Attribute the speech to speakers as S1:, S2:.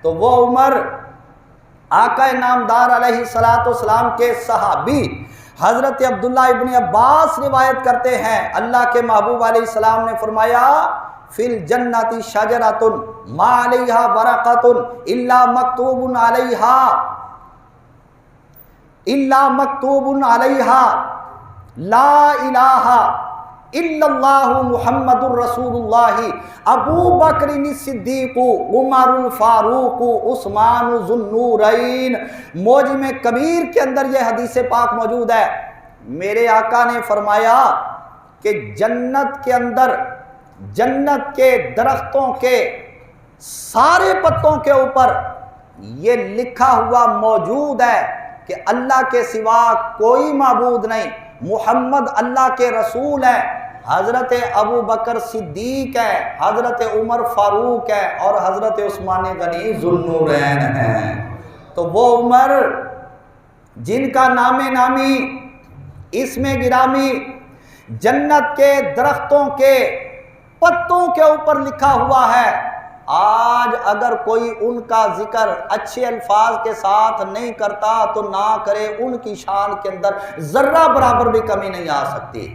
S1: تو وہ عمر آقا نامدار علیہ السلام کے صحابی حضرت عبداللہ ابن عباس روایت کرتے ہیں، اللہ کے محبوب علیہ السلام نے فرمایا فی الجنت شجرۃ ما علیہا ورقۃ الا مکتوب علیہا لا الہ الا اللہ محمد الرسول اللہ ابو بکر الصدیق عمر الفاروق عثمان ذو النورین۔ معجم کبیر کے اندر یہ حدیث پاک موجود ہے۔ میرے آقا نے فرمایا کہ جنت کے اندر جنت کے درختوں کے سارے پتوں کے اوپر یہ لکھا ہوا موجود ہے کہ اللہ کے سوا کوئی معبود نہیں، محمد اللہ کے رسول ہے، حضرت ابو بکر صدیق ہے، حضرت عمر فاروق ہے اور حضرت عثمان غنی ذو النورین ہیں۔ تو وہ عمر جن کا نام نامی اسم گرامی جنت کے درختوں کے پتوں کے اوپر لکھا ہوا ہے، آج اگر کوئی ان کا ذکر اچھے الفاظ کے ساتھ نہیں کرتا تو نہ کرے، ان کی شان کے اندر ذرہ برابر بھی کمی نہیں آ سکتی۔